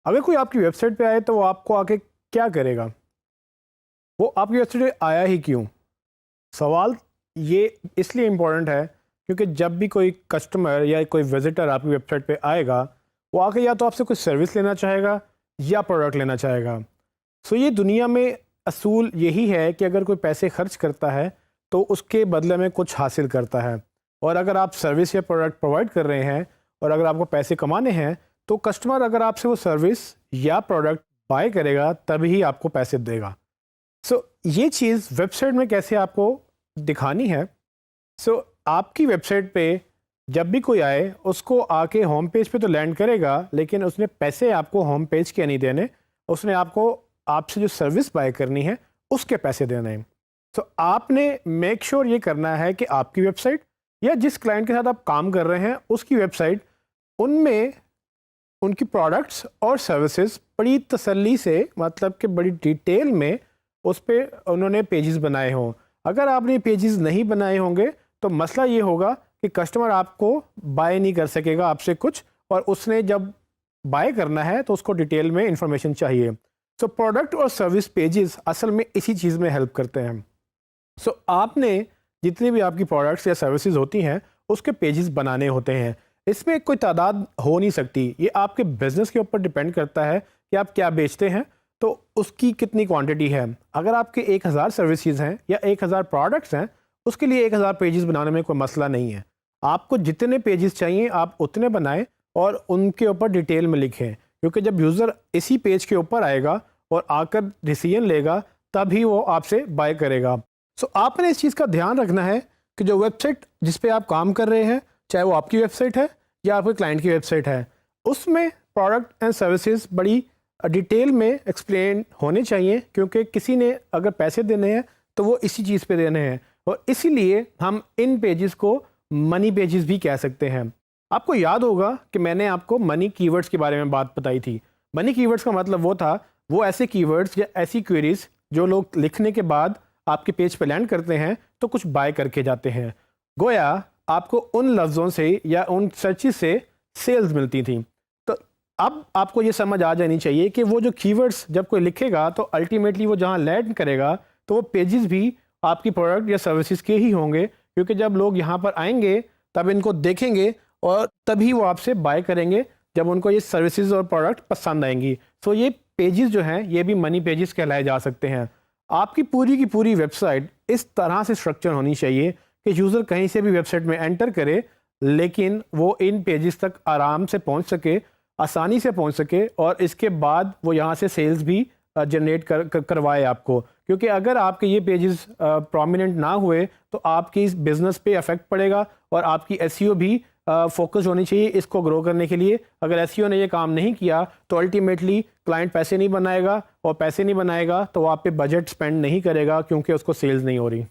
अगर कोई आपकी वेबसाइट पे आए तो वो आपको आके क्या करेगा? वो आपकी वेबसाइट पे आया ही क्यों? सवाल ये इसलिए इम्पोर्टेंट है क्योंकि जब भी कोई कस्टमर या कोई विजिटर आपकी वेबसाइट पे आएगा, वो आके या तो आपसे कुछ सर्विस लेना चाहेगा या प्रोडक्ट लेना चाहेगा। सो ये दुनिया में असूल यही है कि अगर कोई पैसे खर्च करता है तो उसके बदले में कुछ हासिल करता है। और अगर आप सर्विस या प्रोडक्ट प्रोवाइड कर रहे हैं और अगर आपको पैसे कमाने हैं तो कस्टमर अगर आपसे वो सर्विस या प्रोडक्ट बाय करेगा तभी आपको पैसे देगा। सो ये चीज़ वेबसाइट में कैसे आपको दिखानी है। आपकी वेबसाइट पे जब भी कोई आए उसको आके होम पेज पे तो लैंड करेगा, लेकिन उसने पैसे आपको होम पेज के नहीं देने, उसने आपसे जो सर्विस बाय करनी है उसके पैसे देने हैं। आपने मेक श्योर ये करना है कि आपकी वेबसाइट या जिस क्लाइंट के साथ आप काम कर रहे हैं उसकी वेबसाइट, उनमें उनकी प्रोडक्ट्स और सर्विसेज बड़ी तसल्ली से, मतलब कि बड़ी डिटेल में उस पर उन्होंने पेजेस बनाए हों। अगर आपने पेजेस नहीं बनाए होंगे तो मसला ये होगा कि कस्टमर आपको बाय नहीं कर सकेगा आपसे कुछ, और उसने जब बाय करना है तो उसको डिटेल में इंफॉर्मेशन चाहिए। प्रोडक्ट और सर्विस पेजेस असल में इसी चीज़ में हेल्प करते हैं। आपने जितनी भी आपकी प्रोडक्ट्स या सर्विसेज होती हैं उसके पेजेस बनाने होते हैं। इसमें कोई तादाद हो नहीं सकती, ये आपके बिज़नेस के ऊपर डिपेंड करता है कि आप क्या बेचते हैं तो उसकी कितनी क्वांटिटी है। अगर आपके 1000 सर्विसेज हैं या 1000 प्रोडक्ट्स हैं, उसके लिए 1000 पेजेस बनाने में कोई मसला नहीं है। आपको जितने पेजेस चाहिए आप उतने बनाएं और उनके ऊपर डिटेल में लिखें, क्योंकि जब यूज़र इसी पेज के ऊपर आएगा और आकर डिसीजन लेगा तभी वो आपसे बाय करेगा। आपने इस चीज़ का ध्यान रखना है कि जो वेबसाइट जिस पे आप काम कर रहे हैं, चाहे वो आपकी वेबसाइट है या आपके क्लाइंट की वेबसाइट है, उसमें प्रोडक्ट एंड सर्विसेज बड़ी डिटेल में एक्सप्लेन होने चाहिए, क्योंकि किसी ने अगर पैसे देने हैं तो वो इसी चीज़ पे देने हैं, और इसीलिए हम इन पेजेस को मनी पेजेस भी कह सकते हैं। आपको याद होगा कि मैंने आपको मनी कीवर्ड्स के बारे में बात बताई थी। मनी कीवर्ड्स का मतलब वो ऐसे कीवर्ड्स या ऐसी क्वेरीज जो लोग लिखने के बाद आपके पेज पे लैंड करते हैं तो कुछ बाय करके जाते हैं। गोया आपको उन लफ्ज़ों से या उन सर्चिस से सेल्स मिलती थी। तो अब आपको ये समझ आ जानी चाहिए कि वो जो कीवर्ड्स जब कोई लिखेगा तो अल्टीमेटली वो जहाँ लैंड करेगा तो वो पेजेस भी आपकी प्रोडक्ट या सर्विसेज के ही होंगे, क्योंकि जब लोग यहाँ पर आएंगे तब इनको देखेंगे और तभी वो आपसे बाय करेंगे जब उनको ये सर्विसेज और प्रोडक्ट पसंद आएंगी। ये पेजेस जो हैं ये भी मनी पेजेस कहलाए जा सकते हैं। आपकी पूरी की पूरी वेबसाइट इस तरह से स्ट्रक्चर होनी चाहिए कि यूज़र कहीं से भी वेबसाइट में एंटर करे लेकिन वो इन पेजेस तक आराम से पहुंच सके, आसानी से पहुंच सके, और इसके बाद वो यहाँ से सेल्स भी जनरेट करवाए आपको। क्योंकि अगर आपके ये पेजेस प्रोमिनेंट ना हुए तो आपकी इस बिज़नेस पे अफेक्ट पड़ेगा और आपकी एसईओ भी फोकस होनी चाहिए इसको ग्रो करने के लिए। अगर एसईओ ने ये काम नहीं किया तो अल्टीमेटली क्लाइंट पैसे नहीं बनाएगा, और पैसे नहीं बनाएगा तो वो आप पे बजट स्पेंड नहीं करेगा क्योंकि उसको सेल्स नहीं हो रही।